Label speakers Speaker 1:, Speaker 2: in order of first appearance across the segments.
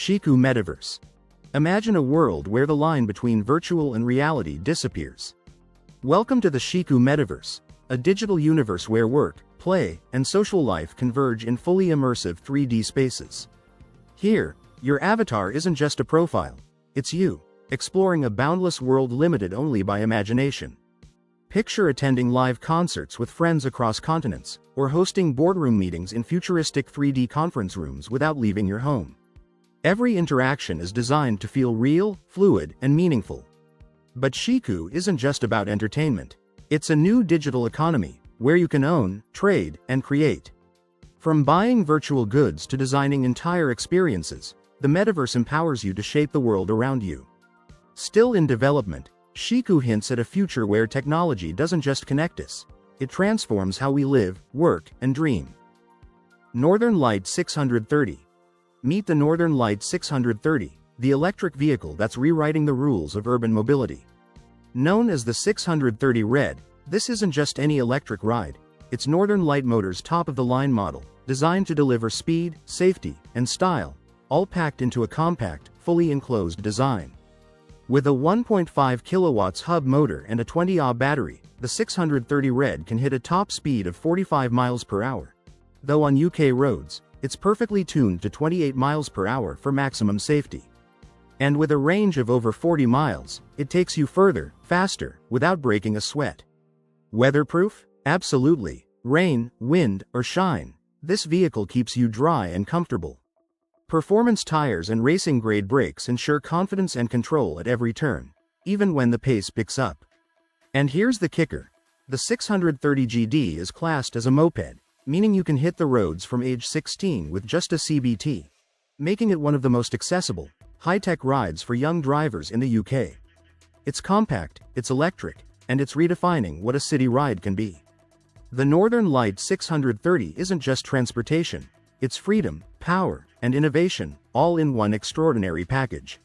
Speaker 1: Shiku Metaverse. Imagine a world where the line between virtual and reality disappears. Welcome to the Shiku Metaverse, a digital universe where work, play, and social life converge in fully immersive 3D spaces. Here, your avatar isn't just a profile, it's you, exploring a boundless world limited only by imagination. Picture attending live concerts with friends across continents, or hosting boardroom meetings in futuristic 3D conference rooms without leaving your home. Every interaction is designed to feel real, fluid, and meaningful. But Shiku isn't just about entertainment. It's a new digital economy, where you can own, trade, and create. From buying virtual goods to designing entire experiences, the metaverse empowers you to shape the world around you. Still in development, Shiku hints at a future where technology doesn't just connect us, it transforms how we live, work, and dream. Northern Light 630. Meet the Northern Light 630, the electric vehicle that's rewriting the rules of urban mobility. Known as the 630 Red, this isn't just any electric ride, it's Northern Light Motors' top-of-the-line model, designed to deliver speed, safety, and style, all packed into a compact, fully enclosed design. With a 1.5 kilowatts hub motor and a 20Ah battery, the 630 Red can hit a top speed of 45 miles per hour. Though on UK roads, it's perfectly tuned to 28 miles per hour for maximum safety. And with a range of over 40 miles, it takes you further, faster, without breaking a sweat. Weatherproof? Absolutely. Rain, wind, or shine, this vehicle keeps you dry and comfortable. Performance tires and racing-grade brakes ensure confidence and control at every turn, even when the pace picks up. And here's the kicker. The 630 GD is classed as a moped, meaning you can hit the roads from age 16 with just a CBT, making it one of the most accessible, high-tech rides for young drivers in the UK. It's compact, it's electric, and it's redefining what a city ride can be. The Northern Light 630 isn't just transportation, it's freedom, power, and innovation, all in one extraordinary package.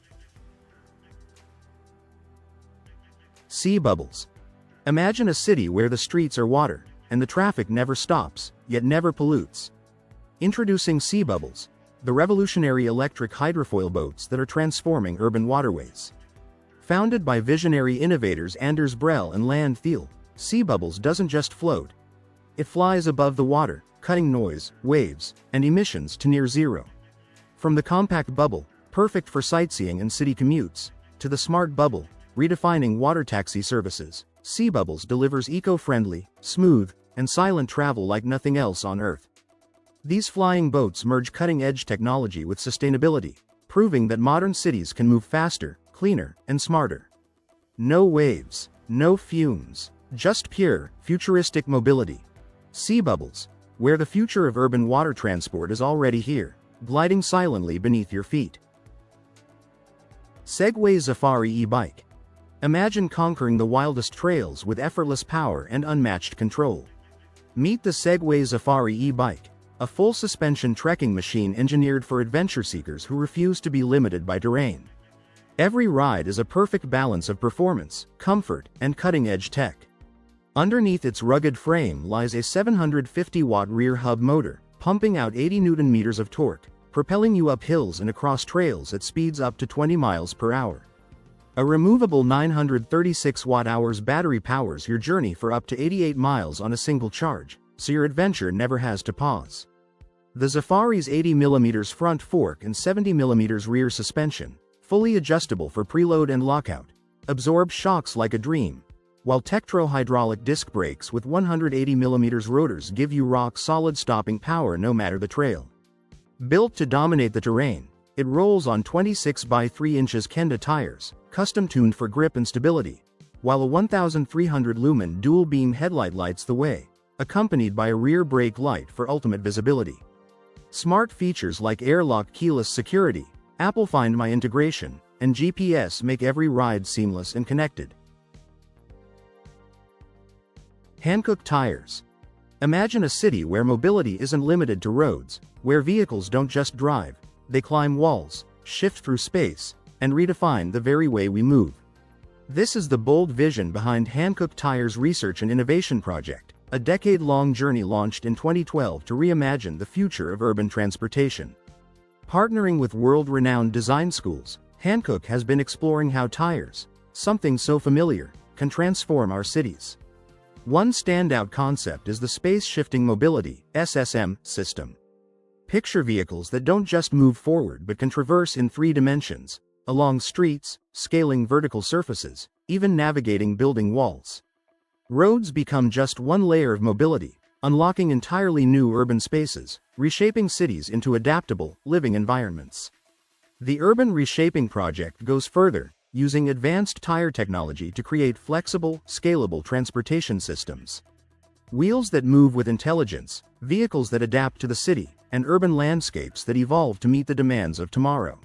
Speaker 1: Sea bubbles. Imagine a city where the streets are water, and the traffic never stops, yet never pollutes. Introducing Sea Bubbles, the revolutionary electric hydrofoil boats that are transforming urban waterways. Founded by visionary innovators Anders Brell and Land Thiel, Sea Bubbles doesn't just float. It flies above the water, cutting noise, waves, and emissions to near zero. From the compact bubble, perfect for sightseeing and city commutes, to the smart bubble, redefining water taxi services, Sea Bubbles delivers eco-friendly, smooth, and silent travel like nothing else on Earth. These flying boats merge cutting-edge technology with sustainability, proving that modern cities can move faster, cleaner, and smarter. No waves, no fumes, just pure, futuristic mobility. Sea Bubbles, where the future of urban water transport is already here, gliding silently beneath your feet. Segway Safari e-bike. Imagine conquering the wildest trails with effortless power and unmatched control. Meet the Segway Safari e-bike, a full-suspension trekking machine engineered for adventure seekers who refuse to be limited by terrain. Every ride is a perfect balance of performance, comfort, and cutting-edge tech. Underneath its rugged frame lies a 750-watt rear hub motor, pumping out 80 Nm of torque, propelling you up hills and across trails at speeds up to 20 miles per hour. A removable 936 watt-hours battery powers your journey for up to 88 miles on a single charge, so your adventure never has to pause. The Safari's 80mm front fork and 70mm rear suspension, fully adjustable for preload and lockout, absorb shocks like a dream, while Tektro hydraulic disc brakes with 180mm rotors give you rock-solid stopping power no matter the trail. Built to dominate the terrain, it rolls on 26 by 3 inches Kenda tires, custom-tuned for grip and stability, while a 1,300 lumen dual-beam headlight lights the way, accompanied by a rear brake light for ultimate visibility. Smart features like AirLock keyless security, Apple Find My integration, and GPS make every ride seamless and connected. Hankook tires. Imagine a city where mobility isn't limited to roads, where vehicles don't just drive, they climb walls, shift through space, and redefine the very way we move. This is the bold vision behind Hankook Tires' Research and Innovation Project, a decade-long journey launched in 2012 to reimagine the future of urban transportation. Partnering with world-renowned design schools, Hankook has been exploring how tires, something so familiar, can transform our cities. One standout concept is the Space-Shifting Mobility (SSM) system. Picture vehicles that don't just move forward but can traverse in 3 dimensions, along streets, scaling vertical surfaces, even navigating building walls. Roads become just one layer of mobility, unlocking entirely new urban spaces, reshaping cities into adaptable, living environments. The Urban Reshaping Project goes further, using advanced tire technology to create flexible, scalable transportation systems. Wheels that move with intelligence, vehicles that adapt to the city, and urban landscapes that evolve to meet the demands of tomorrow.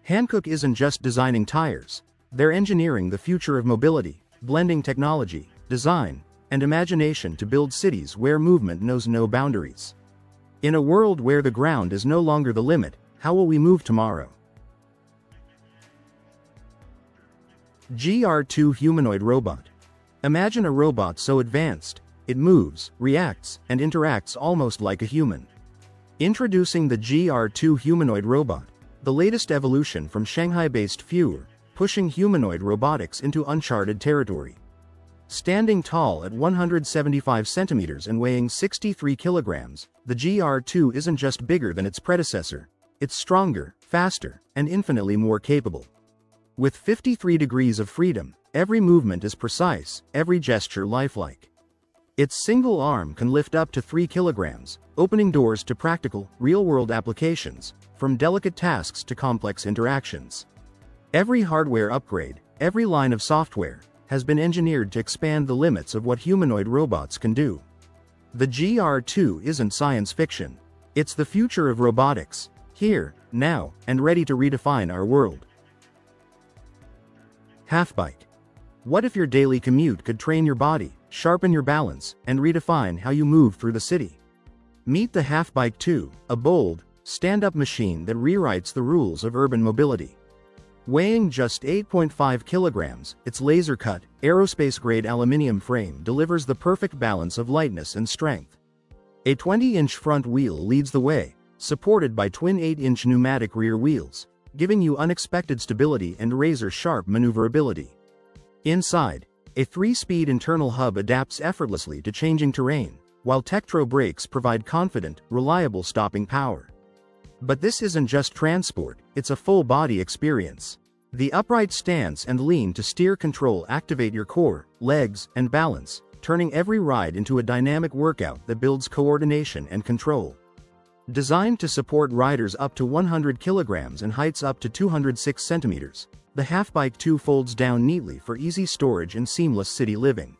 Speaker 1: Hankook isn't just designing tires, they're engineering the future of mobility, blending technology, design, and imagination to build cities where movement knows no boundaries. In a world where the ground is no longer the limit, how will we move tomorrow? GR2 Humanoid Robot. Imagine a robot so advanced, it moves, reacts, and interacts almost like a human. Introducing the GR2 Humanoid Robot, the latest evolution from Shanghai-based Future, pushing humanoid robotics into uncharted territory. Standing tall at 175 centimeters and weighing 63 kilograms, the GR2 isn't just bigger than its predecessor, it's stronger, faster, and infinitely more capable. With 53 degrees of freedom, every movement is precise, every gesture lifelike. Its single arm can lift up to 3 kilograms, opening doors to practical, real-world applications, from delicate tasks to complex interactions. Every hardware upgrade, every line of software, has been engineered to expand the limits of what humanoid robots can do. The GR2 isn't science fiction. It's the future of robotics, here, now, and ready to redefine our world. Half-bike. What if your daily commute could train your body, sharpen your balance, and redefine how you move through the city? Meet the Half-Bike 2, a bold, stand-up machine that rewrites the rules of urban mobility. Weighing just 8.5 kilograms, its laser-cut, aerospace-grade aluminum frame delivers the perfect balance of lightness and strength. A 20-inch front wheel leads the way, supported by twin 8-inch pneumatic rear wheels, giving you unexpected stability and razor-sharp maneuverability. Inside, a 3-speed internal hub adapts effortlessly to changing terrain, while Tektro brakes provide confident, reliable stopping power. But this isn't just transport, it's a full-body experience. The upright stance and lean to steer control activate your core, legs, and balance, turning every ride into a dynamic workout that builds coordination and control. Designed to support riders up to 100 kilograms and heights up to 206 centimeters, the Half-Bike 2 folds down neatly for easy storage and seamless city living.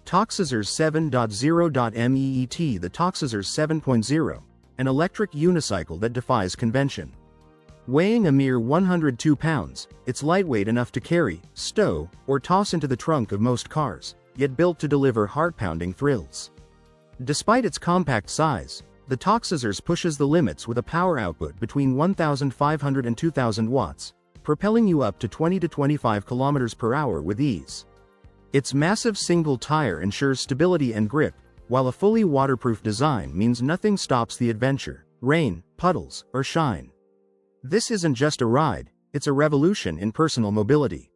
Speaker 1: Toxscissors 7.0.MEET. The Toxscissors 7.0, an electric unicycle that defies convention. Weighing a mere 102 pounds, it's lightweight enough to carry, stow, or toss into the trunk of most cars, yet built to deliver heart-pounding thrills. Despite its compact size, the Toxscissors pushes the limits with a power output between 1,500 and 2,000 watts, propelling you up to 20 to 25 kilometers per hour with ease. Its massive single tire ensures stability and grip, while a fully waterproof design means nothing stops the adventure, rain, puddles, or shine. This isn't just a ride, it's a revolution in personal mobility.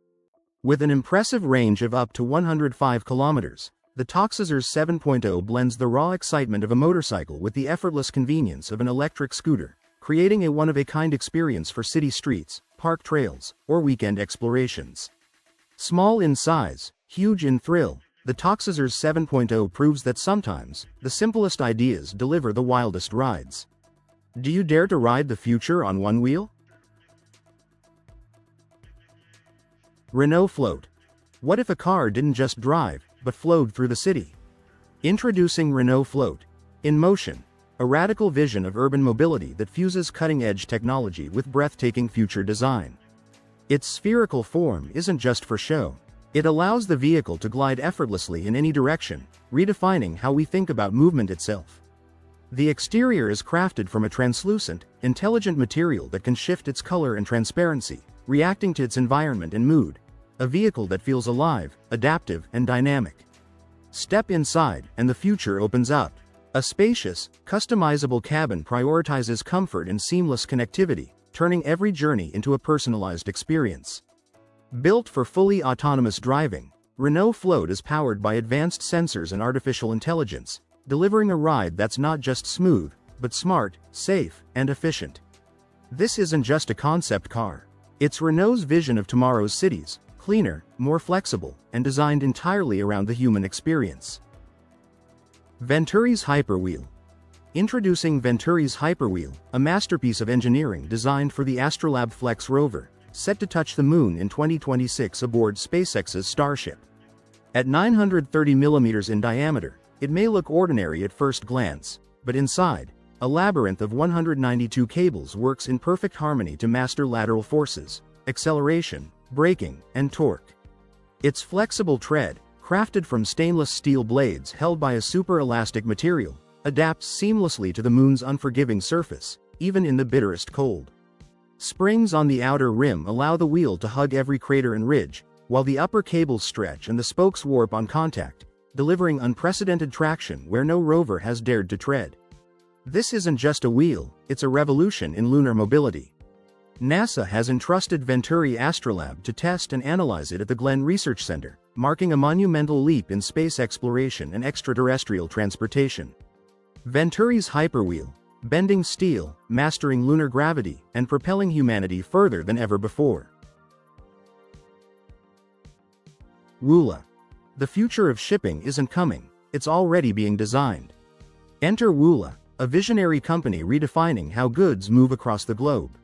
Speaker 1: With an impressive range of up to 105 kilometers, the Toxscissors 7.0 blends the raw excitement of a motorcycle with the effortless convenience of an electric scooter, creating a one-of-a-kind experience for city streets, park trails, or weekend explorations. Small in size, huge in thrill, the Toxscissors 7.0 proves that sometimes, the simplest ideas deliver the wildest rides. Do you dare to ride the future on one wheel? Renault Float. What if a car didn't just drive, but flowed through the city? Introducing Renault Float. In motion, a radical vision of urban mobility that fuses cutting-edge technology with breathtaking future design. Its spherical form isn't just for show. It allows the vehicle to glide effortlessly in any direction, redefining how we think about movement itself. The exterior is crafted from a translucent, intelligent material that can shift its color and transparency, reacting to its environment and mood. A vehicle that feels alive, adaptive, and dynamic. Step inside, and the future opens up. A spacious, customizable cabin prioritizes comfort and seamless connectivity, turning every journey into a personalized experience. Built for fully autonomous driving, Renault Float is powered by advanced sensors and artificial intelligence, delivering a ride that's not just smooth, but smart, safe, and efficient. This isn't just a concept car. It's Renault's vision of tomorrow's cities, cleaner, more flexible, and designed entirely around the human experience. Venturi's Hyperwheel. Introducing Venturi's Hyperwheel, a masterpiece of engineering designed for the Astrolab Flex rover, set to touch the moon in 2026 aboard SpaceX's Starship. At 930 millimeters in diameter, it may look ordinary at first glance, but inside, a labyrinth of 192 cables works in perfect harmony to master lateral forces, acceleration, braking, and torque. Its flexible tread, crafted from stainless steel blades held by a super-elastic material, adapts seamlessly to the moon's unforgiving surface, even in the bitterest cold. Springs on the outer rim allow the wheel to hug every crater and ridge, while the upper cables stretch and the spokes warp on contact, delivering unprecedented traction where no rover has dared to tread. This isn't just a wheel, it's a revolution in lunar mobility. NASA has entrusted Venturi Astrolab to test and analyze it at the Glenn Research Center, marking a monumental leap in space exploration and extraterrestrial transportation. Venturi's Hyperwheel, bending steel, mastering lunar gravity, and propelling humanity further than ever before. Woola. The future of shipping isn't coming, it's already being designed. Enter Woola, a visionary company redefining how goods move across the globe.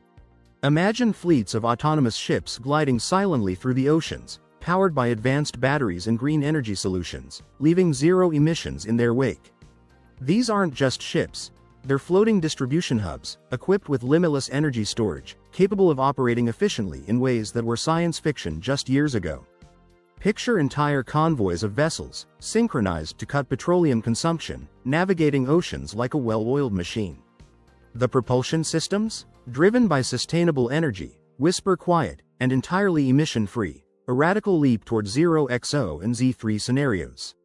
Speaker 1: Imagine fleets of autonomous ships gliding silently through the oceans, powered by advanced batteries and green energy solutions, leaving zero emissions in their wake. These aren't just ships, they're floating distribution hubs, equipped with limitless energy storage, capable of operating efficiently in ways that were science fiction just years ago. Picture entire convoys of vessels, synchronized to cut petroleum consumption, navigating oceans like a well-oiled machine. The propulsion systems? Driven by sustainable energy, whisper quiet, and entirely emission-free, a radical leap toward zero XO and Z3 scenarios.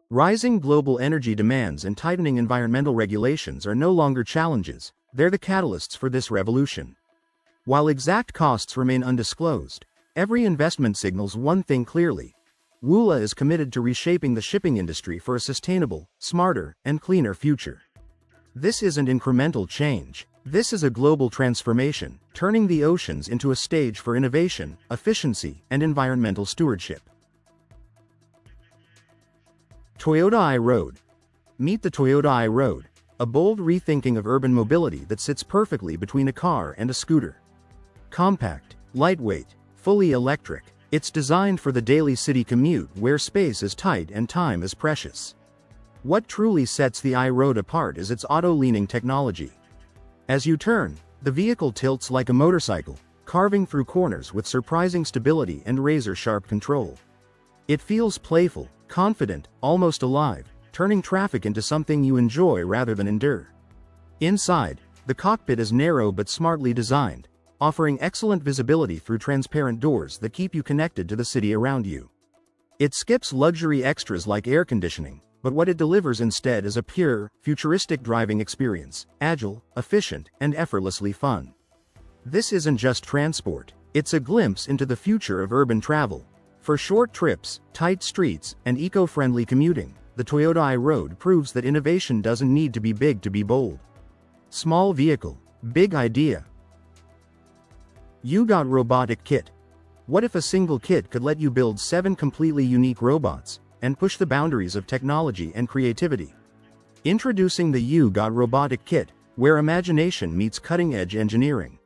Speaker 1: Rising global energy demands and tightening environmental regulations are no longer challenges, they're the catalysts for this revolution. While exact costs remain undisclosed, every investment signals one thing clearly. Woola is committed to reshaping the shipping industry for a sustainable, smarter, and cleaner future. This isn't incremental change. This is a global transformation, turning the oceans into a stage for innovation, efficiency, and environmental stewardship. Toyota iRoad. Meet the Toyota iRoad, a bold rethinking of urban mobility that sits perfectly between a car and a scooter. Compact, lightweight, fully electric, it's designed for the daily city commute where space is tight and time is precious. What truly sets the iRoad apart is its auto-leaning technology. As you turn, the vehicle tilts like a motorcycle, carving through corners with surprising stability and razor-sharp control. It feels playful, confident, almost alive, turning traffic into something you enjoy rather than endure. Inside, the cockpit is narrow but smartly designed, offering excellent visibility through transparent doors that keep you connected to the city around you. It skips luxury extras like air conditioning, but what it delivers instead is a pure, futuristic driving experience, agile, efficient, and effortlessly fun. This isn't just transport, it's a glimpse into the future of urban travel. For short trips, tight streets, and eco-friendly commuting, the Toyota iRoad proves that innovation doesn't need to be big to be bold. Small vehicle, big idea. You got robotic kit. What if a single kit could let you build 7 completely unique robots, and push the boundaries of technology and creativity? Introducing the You Got Robotic Kit, where imagination meets cutting-edge engineering.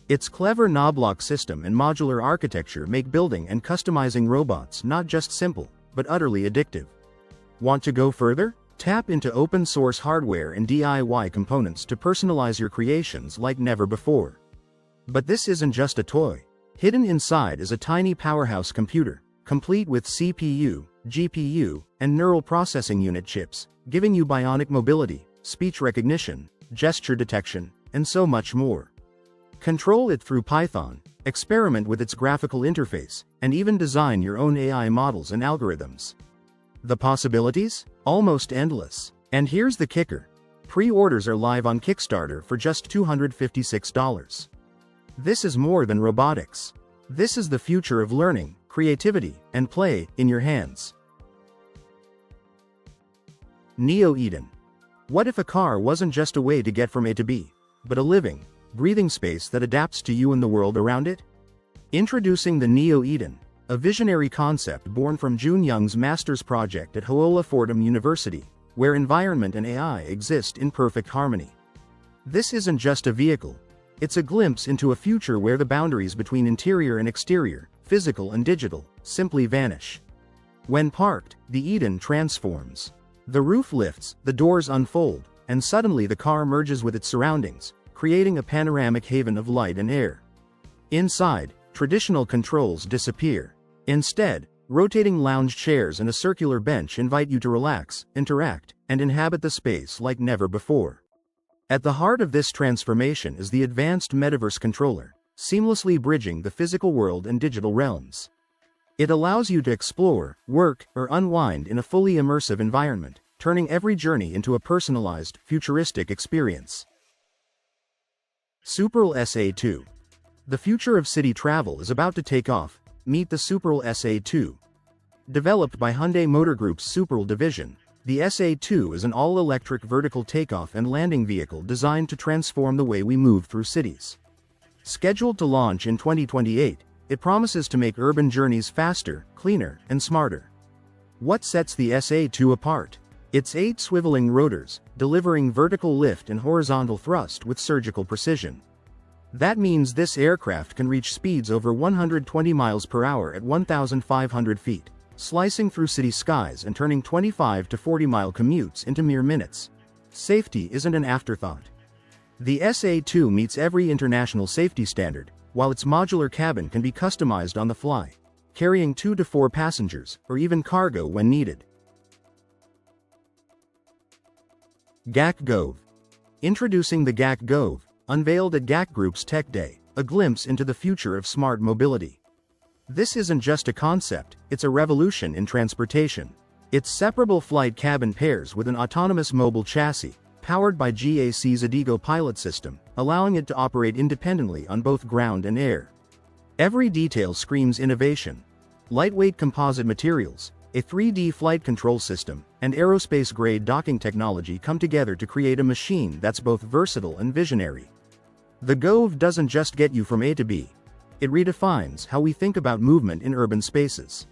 Speaker 1: Its clever knoblock system and modular architecture make building and customizing robots not just simple, but utterly addictive. Want to go further? Tap into open-source hardware and DIY components to personalize your creations like never before. But this isn't just a toy. Hidden inside is a tiny powerhouse computer, complete with CPU, GPU, and neural processing unit chips, giving you bionic mobility, speech recognition, gesture detection, and so much more. Control it through Python, experiment with its graphical interface, and even design your own AI models and algorithms. The possibilities? Almost endless. And here's the kicker. Pre-orders are live on Kickstarter for just $256. This is more than robotics. This is the future of learning, creativity, and play in your hands. Neo Eden. What if a car wasn't just a way to get from A to B, but a living, breathing space that adapts to you and the world around it? Introducing the Neo Eden, a visionary concept born from Jun Young's master's project at Hoala Fordham University, where environment and AI exist in perfect harmony. This isn't just a vehicle, it's a glimpse into a future where the boundaries between interior and exterior, physical and digital, simply vanish. When parked, the Eden transforms. The roof lifts, the doors unfold, and suddenly the car merges with its surroundings, creating a panoramic haven of light and air. Inside, traditional controls disappear. Instead, rotating lounge chairs and a circular bench invite you to relax, interact, and inhabit the space like never before. At the heart of this transformation is the advanced metaverse controller, seamlessly bridging the physical world and digital realms. It allows you to explore, work, or unwind in a fully immersive environment, turning every journey into a personalized, futuristic experience. Superl SA2. The future of city travel is about to take off. Meet the Superl SA2. Developed by Hyundai Motor Group's Superl division, the SA2 is an all-electric vertical takeoff and landing vehicle designed to transform the way we move through cities. Scheduled to launch in 2028, it promises to make urban journeys faster, cleaner, and smarter. What sets the SA2 apart? Its 8 swiveling rotors, delivering vertical lift and horizontal thrust with surgical precision. That means this aircraft can reach speeds over 120 miles per hour at 1,500 feet, slicing through city skies and turning 25 to 40-mile commutes into mere minutes. Safety isn't an afterthought. The SA2 meets every international safety standard, while its modular cabin can be customized on the fly, carrying 2 to 4 passengers, or even cargo when needed. GAC Gove. Introducing the GAC Gove, unveiled at GAC Group's Tech Day, a glimpse into the future of smart mobility. This isn't just a concept, it's a revolution in transportation. Its separable flight cabin pairs with an autonomous mobile chassis, powered by GAC's Adigo pilot system, allowing it to operate independently on both ground and air. Every detail screams innovation. Lightweight composite materials, a 3D flight control system, and aerospace-grade docking technology come together to create a machine that's both versatile and visionary. The Gove doesn't just get you from A to B. It redefines how we think about movement in urban spaces.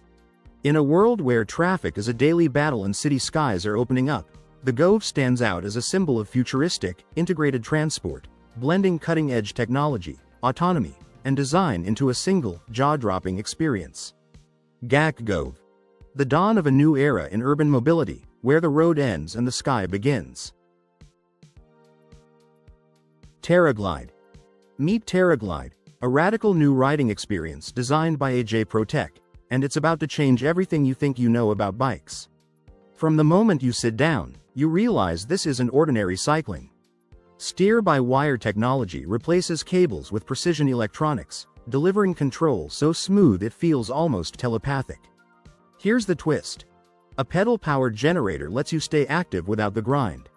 Speaker 1: In a world where traffic is a daily battle and city skies are opening up, the Gove stands out as a symbol of futuristic, integrated transport, blending cutting-edge technology, autonomy, and design into a single, jaw-dropping experience. GAC Gove. The dawn of a new era in urban mobility, where the road ends and the sky begins. TerraGlide. Meet TerraGlide, a radical new riding experience designed by AJ ProTech, and it's about to change everything you think you know about bikes. From the moment you sit down, you realize this isn't ordinary cycling. Steer-by-wire technology replaces cables with precision electronics, delivering control so smooth it feels almost telepathic. Here's the twist. A pedal-powered generator lets you stay active without the grind.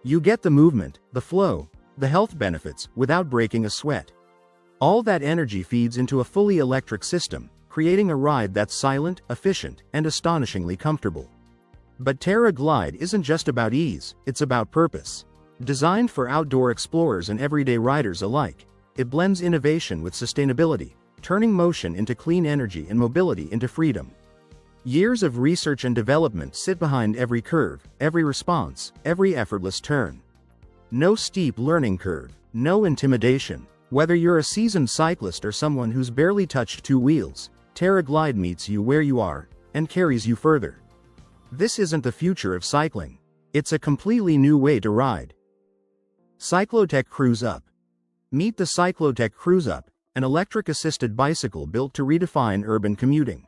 Speaker 1: You get the movement, the flow, the health benefits, without breaking a sweat. All that energy feeds into a fully electric system, creating a ride that's silent, efficient, and astonishingly comfortable. But TerraGlide isn't just about ease, it's about purpose. Designed for outdoor explorers and everyday riders alike, it blends innovation with sustainability, turning motion into clean energy and mobility into freedom. Years of research and development sit behind every curve, every response, every effortless turn. No steep learning curve, no intimidation. Whether you're a seasoned cyclist or someone who's barely touched 2 wheels, TerraGlide meets you where you are, and carries you further. This isn't the future of cycling. It's a completely new way to ride. Cyclotech Cruise Up. Meet the Cyclotech Cruise Up, an electric-assisted bicycle built to redefine urban commuting.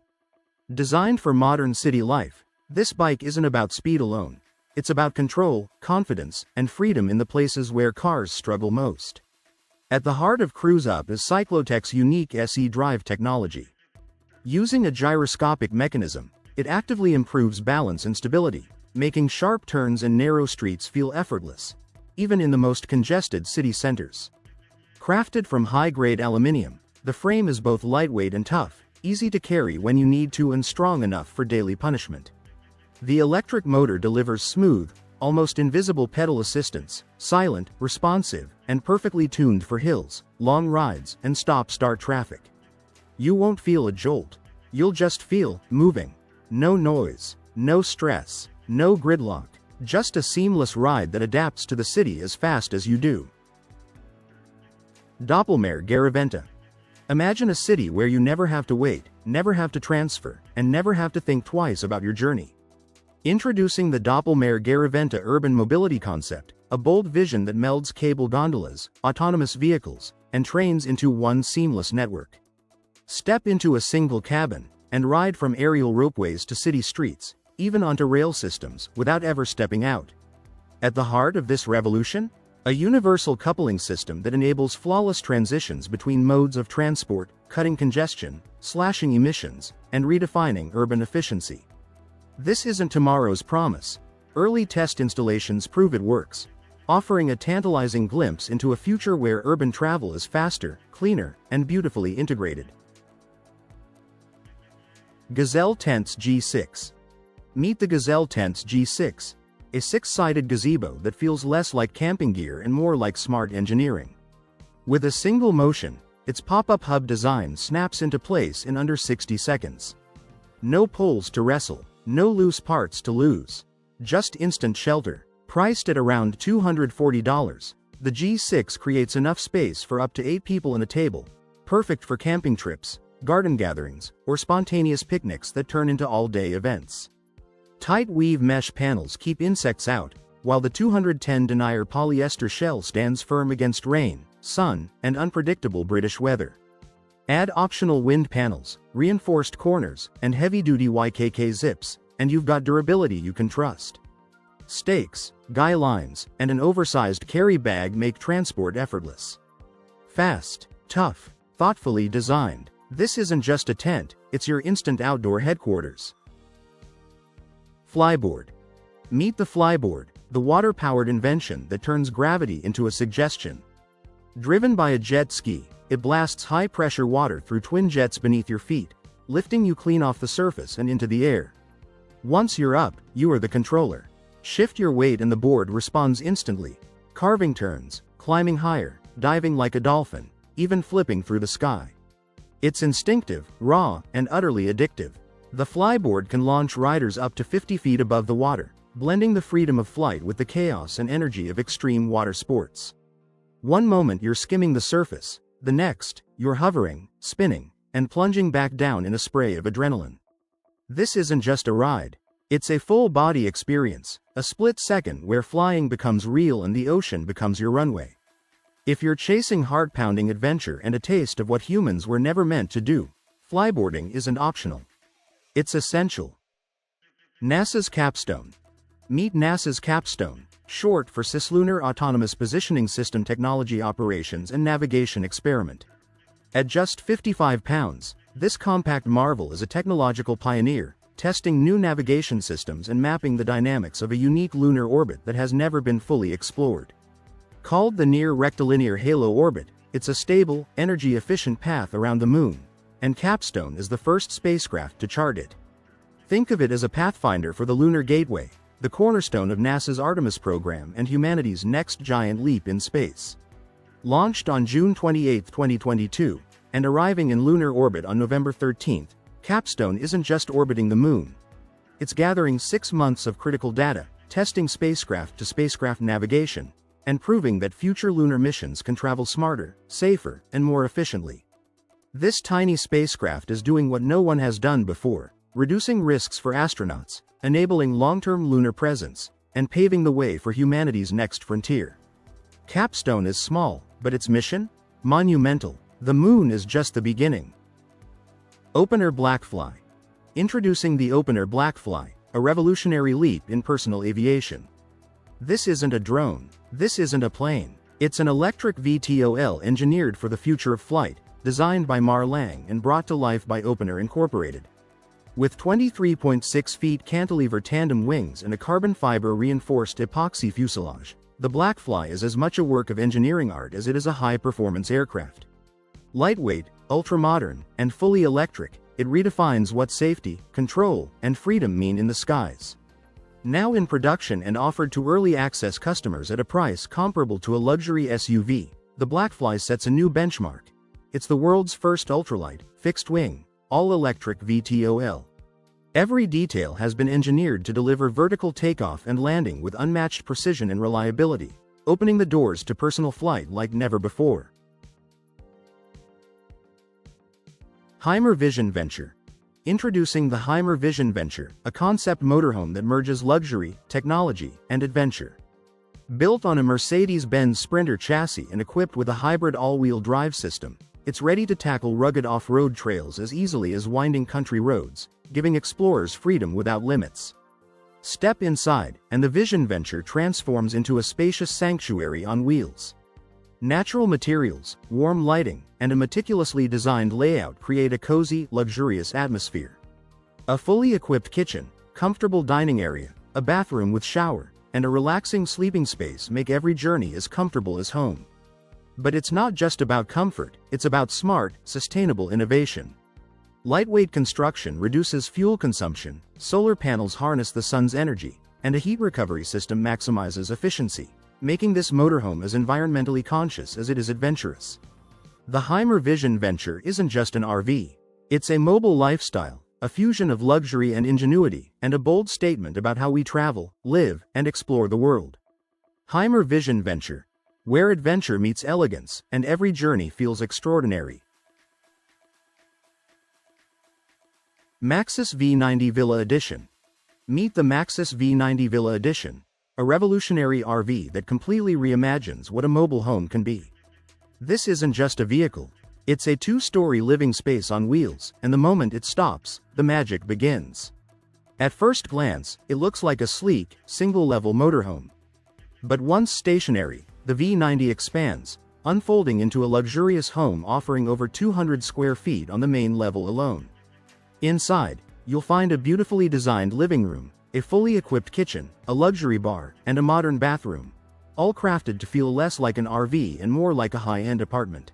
Speaker 1: Designed for modern city life, this bike isn't about speed alone. It's about control, confidence, and freedom in the places where cars struggle most. At the heart of Cruise Up is Cyclotech's unique SE drive technology. Using a gyroscopic mechanism, it actively improves balance and stability, making sharp turns and narrow streets feel effortless, even in the most congested city centers. Crafted from high-grade aluminum, the frame is both lightweight and tough, easy to carry when you need to and strong enough for daily punishment. The electric motor delivers smooth, almost invisible pedal assistance, silent, responsive, and perfectly tuned for hills, long rides, and stop-start traffic. You won't feel a jolt. You'll just feel moving. No noise, no stress, no gridlock, just a seamless ride that adapts to the city as fast as you do. Doppelmayr Garaventa. Imagine a city where you never have to wait, never have to transfer, and never have to think twice about your journey. Introducing the Doppelmayr Garaventa urban mobility concept, a bold vision that melds cable gondolas, autonomous vehicles, and trains into one seamless network. Step into a single cabin, and ride from aerial ropeways to city streets, even onto rail systems, without ever stepping out. At the heart of this revolution? A universal coupling system that enables flawless transitions between modes of transport, cutting congestion, slashing emissions, and redefining urban efficiency. This isn't tomorrow's promise. Early test installations prove it works, offering a tantalizing glimpse into a future where urban travel is faster, cleaner, and beautifully integrated. Gazelle Tents G6. Meet the Gazelle Tents G6, a six-sided gazebo that feels less like camping gear and more like smart engineering. With a single motion, its pop-up hub design snaps into place in under 60 seconds. No poles to wrestle, no loose parts to lose. Just instant shelter. Priced at around $240, the G6 creates enough space for up to 8 people and a table, perfect for camping trips, garden gatherings, or spontaneous picnics that turn into all-day events. Tight weave mesh panels keep insects out, while the 210 denier polyester shell stands firm against rain, sun, and unpredictable British weather. Add optional wind panels, reinforced corners, and heavy-duty YKK zips, and you've got durability you can trust. Stakes, guy lines, and an oversized carry bag make transport effortless. Fast, tough, thoughtfully designed. This isn't just a tent, it's your instant outdoor headquarters. Flyboard. Meet the Flyboard, the water-powered invention that turns gravity into a suggestion. Driven by a jet ski, it blasts high-pressure water through twin jets beneath your feet, lifting you clean off the surface and into the air. Once you're up, you are the controller. Shift your weight and the board responds instantly, carving turns, climbing higher, diving like a dolphin, even flipping through the sky. It's instinctive, raw, and utterly addictive. The Flyboard can launch riders up to 50 feet above the water, blending the freedom of flight with the chaos and energy of extreme water sports. One moment you're skimming the surface, the next, you're hovering, spinning, and plunging back down in a spray of adrenaline. This isn't just a ride. It's a full-body experience, a split second where flying becomes real and the ocean becomes your runway. If you're chasing heart-pounding adventure and a taste of what humans were never meant to do, flyboarding isn't optional. It's essential. NASA's Capstone. Meet NASA's Capstone, short for Cislunar Autonomous Positioning System Technology Operations and Navigation Experiment. At just 55 pounds, this compact marvel is a technological pioneer, testing new navigation systems and mapping the dynamics of a unique lunar orbit that has never been fully explored. Called the Near Rectilinear Halo Orbit, it's a stable, energy-efficient path around the Moon, and Capstone is the first spacecraft to chart it. Think of it as a pathfinder for the Lunar Gateway, the cornerstone of NASA's Artemis program and humanity's next giant leap in space. Launched on June 28, 2022, and arriving in lunar orbit on November 13, Capstone isn't just orbiting the Moon. It's gathering 6 months of critical data, testing spacecraft-to-spacecraft navigation, and proving that future lunar missions can travel smarter, safer, and more efficiently. This tiny spacecraft is doing what no one has done before, reducing risks for astronauts, enabling long-term lunar presence, and paving the way for humanity's next frontier. Capstone is small, but its mission? Monumental. The Moon is just the beginning. Opener Blackfly. Introducing the Opener Blackfly, a revolutionary leap in personal aviation. This isn't a drone. This isn't a plane. It's an electric VTOL engineered for the future of flight, designed by Mar Lang and brought to life by Opener Incorporated. With 23.6 feet cantilever tandem wings and a carbon fiber reinforced epoxy fuselage, the Blackfly is as much a work of engineering art as it is a high-performance aircraft. Lightweight, ultra-modern, and fully electric, it redefines what safety, control, and freedom mean in the skies. Now in production and offered to early access customers at a price comparable to a luxury SUV, the Blackfly sets a new benchmark. It's the world's first ultralight, fixed-wing, all-electric VTOL. Every detail has been engineered to deliver vertical takeoff and landing with unmatched precision and reliability, opening the doors to personal flight like never before. Hymer Vision Venture. Introducing the Hymer Vision Venture, a concept motorhome that merges luxury, technology, and adventure. Built on a Mercedes-Benz Sprinter chassis and equipped with a hybrid all-wheel drive system, it's ready to tackle rugged off-road trails as easily as winding country roads, giving explorers freedom without limits. Step inside, and the Vision Venture transforms into a spacious sanctuary on wheels. Natural materials, warm lighting, and a meticulously designed layout create a cozy, luxurious atmosphere. A fully equipped kitchen, comfortable dining area, a bathroom with shower, and a relaxing sleeping space make every journey as comfortable as home. But it's not just about comfort, it's about smart, sustainable innovation. Lightweight construction reduces fuel consumption, solar panels harness the sun's energy, and a heat recovery system maximizes efficiency, making this motorhome as environmentally conscious as it is adventurous. The Hymer Vision Venture isn't just an RV. It's a mobile lifestyle, a fusion of luxury and ingenuity, and a bold statement about how we travel, live, and explore the world. Hymer Vision Venture, where adventure meets elegance, and every journey feels extraordinary. Maxus V90 Villa Edition. Meet the Maxus V90 Villa Edition, a revolutionary RV that completely reimagines what a mobile home can be. This isn't just a vehicle, it's a two-story living space on wheels, and the moment it stops, the magic begins. At first glance, it looks like a sleek, single-level motorhome. But once stationary, the V90 expands, unfolding into a luxurious home offering over 200 square feet on the main level alone. Inside, you'll find a beautifully designed living room, a fully equipped kitchen, a luxury bar, and a modern bathroom, all crafted to feel less like an RV and more like a high-end apartment.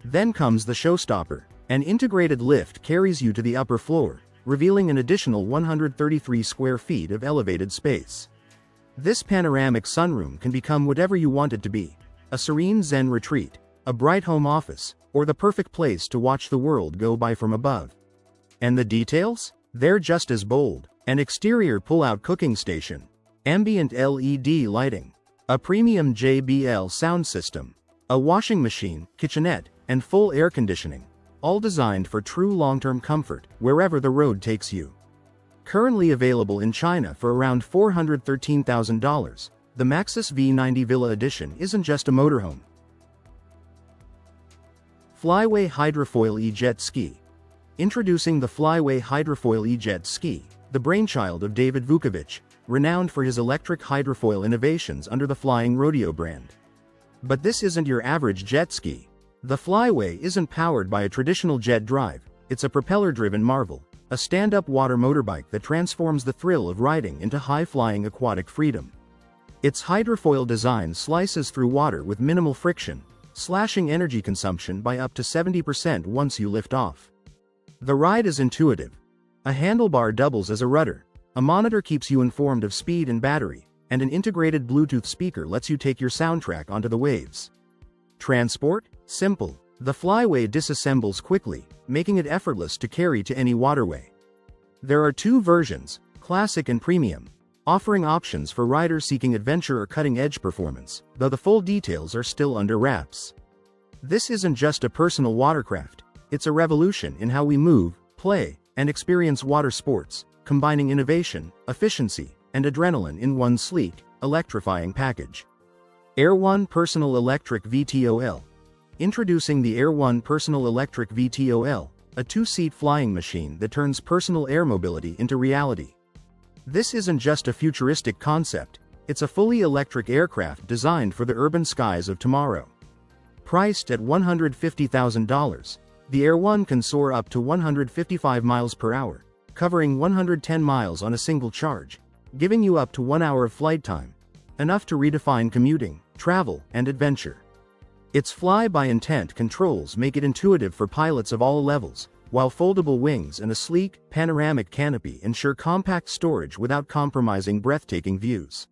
Speaker 1: Then comes the showstopper. An integrated lift carries you to the upper floor, revealing an additional 133 square feet of elevated space. This panoramic sunroom can become whatever you want it to be: a serene Zen retreat, a bright home office, or the perfect place to watch the world go by from above. And the details? They're just as bold. An exterior pull-out cooking station, ambient LED lighting, a premium JBL sound system, a washing machine, kitchenette, and full air conditioning, all designed for true long-term comfort, wherever the road takes you. Currently available in China for around $413,000, the Maxus V90 Villa Edition isn't just a motorhome. Flyway Hydrofoil E-Jet Ski. Introducing the Flyway Hydrofoil E-Jet Ski, the brainchild of David Vukovic, renowned for his electric hydrofoil innovations under the Flying Rodeo brand. But this isn't your average jet ski. The Flyway isn't powered by a traditional jet drive, it's a propeller-driven marvel, a stand-up water motorbike that transforms the thrill of riding into high-flying aquatic freedom. Its hydrofoil design slices through water with minimal friction, slashing energy consumption by up to 70% once you lift off. The ride is intuitive. A handlebar doubles as a rudder, a monitor keeps you informed of speed and battery, and an integrated Bluetooth speaker lets you take your soundtrack onto the waves. Transport? Simple. The Flyway disassembles quickly, making it effortless to carry to any waterway. There are two versions, Classic and Premium, offering options for riders seeking adventure or cutting-edge performance, though the full details are still under wraps. This isn't just a personal watercraft, it's a revolution in how we move, play, and experience water sports, combining innovation, efficiency, and adrenaline in one sleek, electrifying package. Air One Personal Electric VTOL. Introducing the Air One Personal Electric VTOL, a two-seat flying machine that turns personal air mobility into reality. This isn't just a futuristic concept, it's a fully electric aircraft designed for the urban skies of tomorrow. Priced at $150,000, the Air One can soar up to 155 miles per hour, covering 110 miles on a single charge, giving you up to 1 hour of flight time, enough to redefine commuting, travel, and adventure. Its fly-by-intent controls make it intuitive for pilots of all levels, while foldable wings and a sleek, panoramic canopy ensure compact storage without compromising breathtaking views.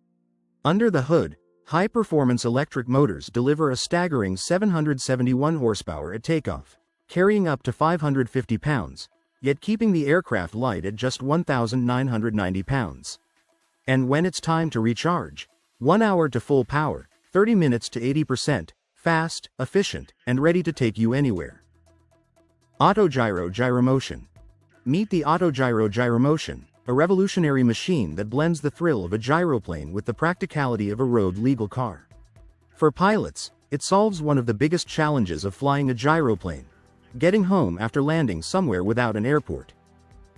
Speaker 1: Under the hood, high-performance electric motors deliver a staggering 771 horsepower at takeoff, carrying up to 550 pounds, yet keeping the aircraft light at just 1,990 pounds. And when it's time to recharge, 1 hour to full power, 30 minutes to 80%, fast, efficient, and ready to take you anywhere. Autogyro Gyromotion. Meet the Autogyro Gyromotion, a revolutionary machine that blends the thrill of a gyroplane with the practicality of a road-legal car. For pilots, it solves one of the biggest challenges of flying a gyroplane: getting home after landing somewhere without an airport.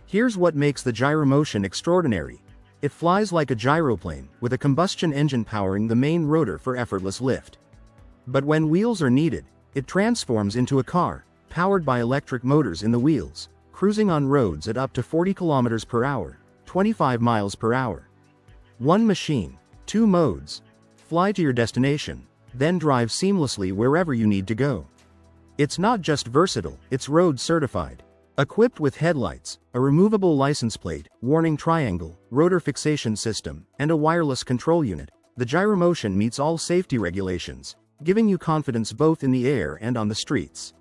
Speaker 1: Here's what makes the Gyromotion extraordinary. It flies like a gyroplane, with a combustion engine powering the main rotor for effortless lift. But when wheels are needed, it transforms into a car, powered by electric motors in the wheels, cruising on roads at up to 40 kilometers per hour, 25 miles per hour. One machine, two modes. Fly to your destination, then drive seamlessly wherever you need to go. It's not just versatile, it's road certified. Equipped with headlights, a removable license plate, warning triangle, rotor fixation system, and a wireless control unit, the Gyromotion meets all safety regulations, giving you confidence both in the air and on the streets.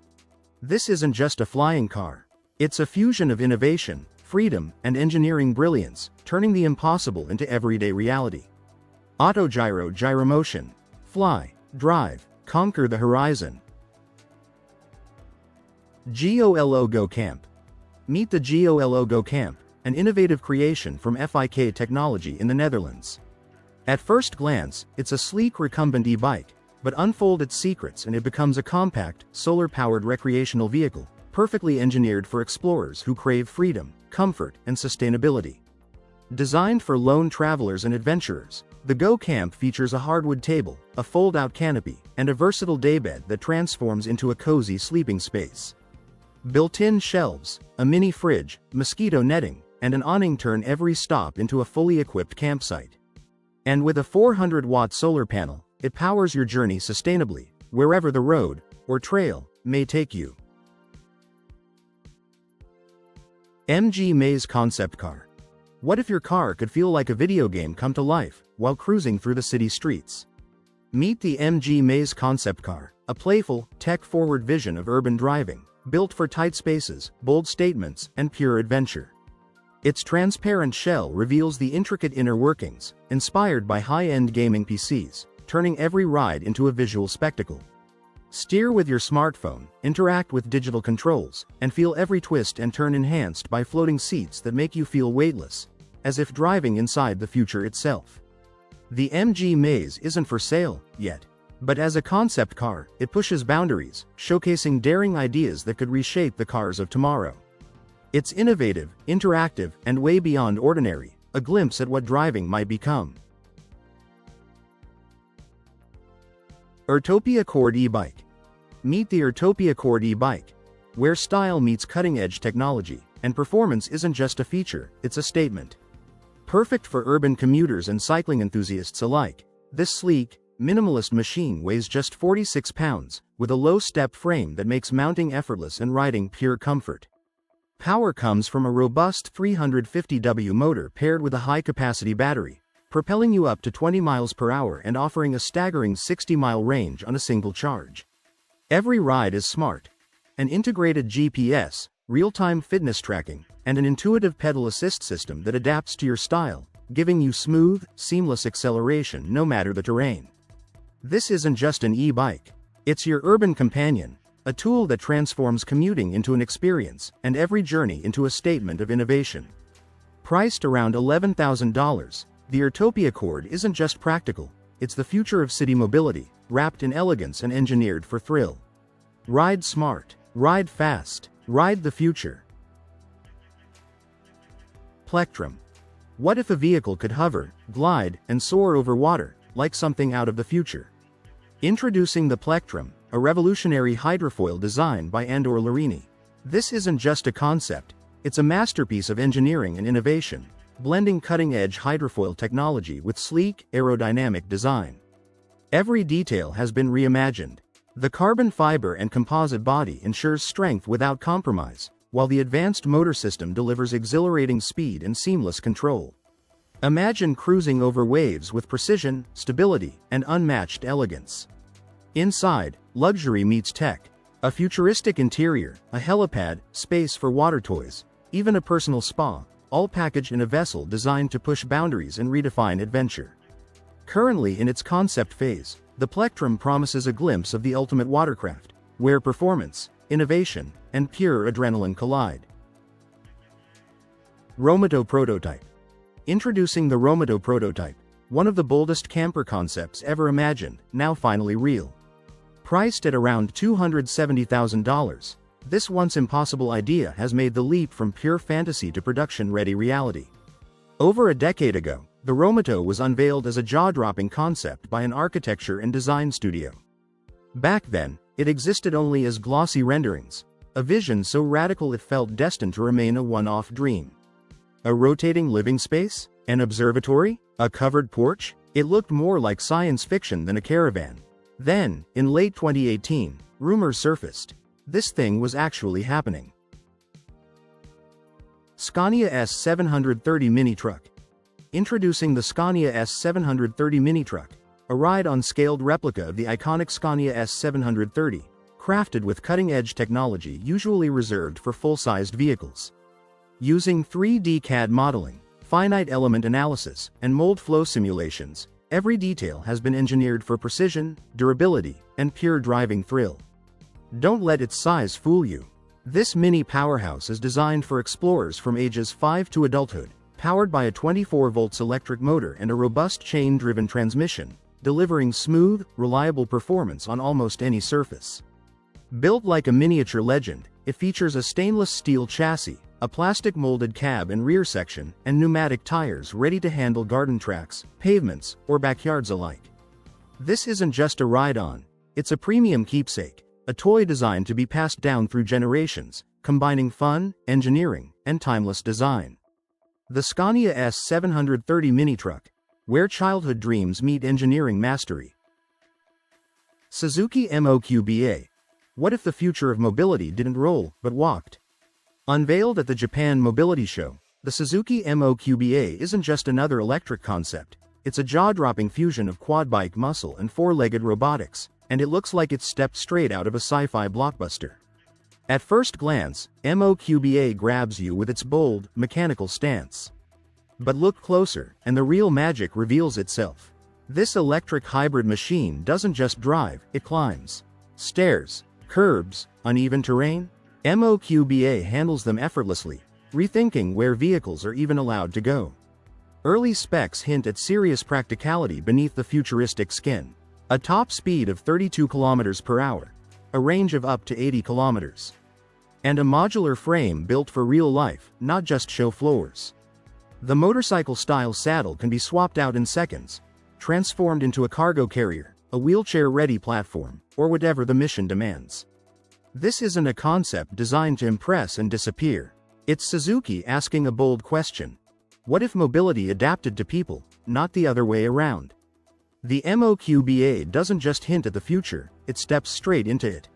Speaker 1: This isn't just a flying car. It's a fusion of innovation, freedom, and engineering brilliance, turning the impossible into everyday reality. Autogyro Gyromotion. Fly, drive, conquer the horizon. GOLO Go Camp. Meet the GOLO Go Camp, an innovative creation from FIK Technology in the Netherlands. At first glance, it's a sleek recumbent e-bike, but unfold its secrets and it becomes a compact, solar-powered recreational vehicle, perfectly engineered for explorers who crave freedom, comfort, and sustainability. Designed for lone travelers and adventurers, the Go Camp features a hardwood table, a fold-out canopy, and a versatile daybed that transforms into a cozy sleeping space. Built-in shelves, a mini fridge, mosquito netting, and an awning turn every stop into a fully equipped campsite. And with a 400-watt solar panel, it powers your journey sustainably, wherever the road, or trail, may take you. MG Maze Concept Car. What if your car could feel like a video game come to life, while cruising through the city streets? Meet the MG Maze Concept Car, a playful, tech-forward vision of urban driving, built for tight spaces, bold statements, and pure adventure. Its transparent shell reveals the intricate inner workings, inspired by high-end gaming PCs, turning every ride into a visual spectacle. Steer with your smartphone, interact with digital controls, and feel every twist and turn enhanced by floating seats that make you feel weightless, as if driving inside the future itself. The MG Maze isn't for sale yet, but as a concept car, it pushes boundaries, showcasing daring ideas that could reshape the cars of tomorrow. It's innovative, interactive, and way beyond ordinary, a glimpse at what driving might become. Urtopia Cord e-bike. Meet the Urtopia Cord e-bike, where style meets cutting-edge technology, and performance isn't just a feature, it's a statement. Perfect for urban commuters and cycling enthusiasts alike, this sleek, minimalist machine weighs just 46 pounds, with a low-step frame that makes mounting effortless and riding pure comfort. Power comes from a robust 350W motor paired with a high-capacity battery, propelling you up to 20 miles per hour and offering a staggering 60-mile range on a single charge. Every ride is smart. An integrated GPS, real-time fitness tracking, and an intuitive pedal assist system that adapts to your style, giving you smooth, seamless acceleration no matter the terrain. This isn't just an e-bike. It's your urban companion, a tool that transforms commuting into an experience and every journey into a statement of innovation. Priced around $11,000, the Urtopia Cord isn't just practical, it's the future of city mobility, wrapped in elegance and engineered for thrill. Ride smart, ride fast, ride the future. Plectrum. What if a vehicle could hover, glide, and soar over water, like something out of the future? Introducing the Plectrum, a revolutionary hydrofoil designed by Andor Larini. This isn't just a concept, It's a masterpiece of engineering and innovation, blending cutting-edge hydrofoil technology with sleek, aerodynamic design. Every detail has been reimagined. The carbon fiber and composite body ensures strength without compromise, while the advanced motor system delivers exhilarating speed and seamless control. Imagine cruising over waves with precision, stability, and unmatched elegance. Inside, luxury meets tech. A futuristic interior, a helipad, space for water toys, even a personal spa, all packaged in a vessel designed to push boundaries and redefine adventure. Currently in its concept phase, the Plectrum promises a glimpse of the ultimate watercraft, where performance, innovation, and pure adrenaline collide. Romoto Prototype. Introducing the Romoto Prototype, one of the boldest camper concepts ever imagined, now finally real. Priced at around $270,000, this once impossible idea has made the leap from pure fantasy to production-ready reality. Over a decade ago, the Romoto was unveiled as a jaw-dropping concept by an architecture and design studio. Back then, it existed only as glossy renderings, a vision so radical it felt destined to remain a one-off dream. A rotating living space? An observatory? A covered porch? It looked more like science fiction than a caravan. Then, in late 2018, rumors surfaced. This thing was actually happening. Scania S730 Mini Truck. Introducing the Scania S730 Mini Truck, a ride-on scaled replica of the iconic Scania S730, crafted with cutting-edge technology usually reserved for full-sized vehicles. Using 3D CAD modeling, finite element analysis, and mold flow simulations, every detail has been engineered for precision, durability, and pure driving thrill. Don't let its size fool you. This mini powerhouse is designed for explorers from ages 5 to adulthood, powered by a 24-volt electric motor and a robust chain-driven transmission, delivering smooth, reliable performance on almost any surface. Built like a miniature legend, it features a stainless steel chassis, a plastic-molded cab and rear section, and pneumatic tires ready to handle garden tracks, pavements, or backyards alike. This isn't just a ride-on, it's a premium keepsake, a toy designed to be passed down through generations, combining fun, engineering, and timeless design. The Scania S730 Mini Truck, where childhood dreams meet engineering mastery. Suzuki MOQBA. What if the future of mobility didn't roll, but walked? Unveiled at the Japan Mobility Show, the Suzuki MOQBA isn't just another electric concept, it's a jaw-dropping fusion of quad-bike muscle and four-legged robotics, and it looks like it's stepped straight out of a sci-fi blockbuster. At first glance, MOQBA grabs you with its bold, mechanical stance. But look closer, and the real magic reveals itself. This electric hybrid machine doesn't just drive, it climbs. Stairs, curbs, uneven terrain. MOQBA handles them effortlessly, rethinking where vehicles are even allowed to go. Early specs hint at serious practicality beneath the futuristic skin. A top speed of 32 km per hour, a range of up to 80 km. And a modular frame built for real life, not just show floors. The motorcycle-style saddle can be swapped out in seconds, transformed into a cargo carrier, a wheelchair-ready platform, or whatever the mission demands. This isn't a concept designed to impress and disappear. It's Suzuki asking a bold question. What if mobility adapted to people, not the other way around? The MOQBA doesn't just hint at the future, it steps straight into it.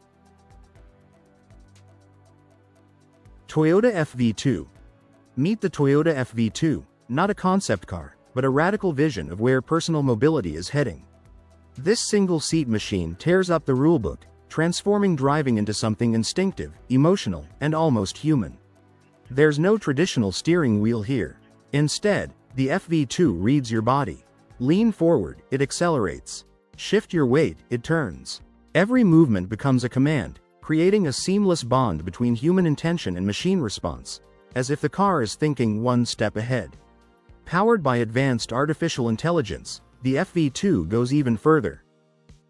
Speaker 1: Toyota FV2. Meet the Toyota FV2, not a concept car, but a radical vision of where personal mobility is heading. This single-seat machine tears up the rulebook, transforming driving into something instinctive, emotional, and almost human. There's no traditional steering wheel here. Instead, the FV2 reads your body. Lean forward, it accelerates. Shift your weight, it turns. Every movement becomes a command, creating a seamless bond between human intention and machine response, as if the car is thinking one step ahead. Powered by advanced artificial intelligence, the FV2 goes even further.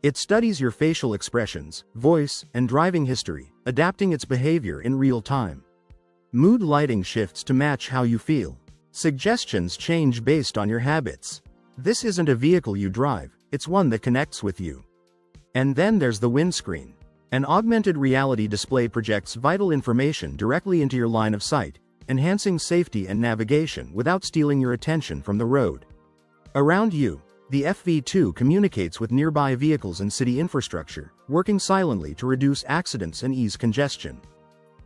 Speaker 1: It studies your facial expressions, voice, and driving history, adapting its behavior in real time. Mood lighting shifts to match how you feel. Suggestions change based on your habits. This isn't a vehicle you drive, it's one that connects with you. And then there's the windscreen. An augmented reality display projects vital information directly into your line of sight, enhancing safety and navigation without stealing your attention from the road. Around you, the FV2 communicates with nearby vehicles and city infrastructure, working silently to reduce accidents and ease congestion.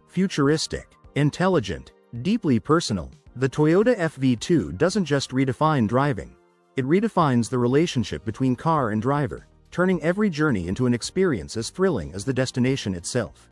Speaker 1: Futuristic, intelligent, deeply personal, the Toyota FV2 doesn't just redefine driving. It redefines the relationship between car and driver, turning every journey into an experience as thrilling as the destination itself.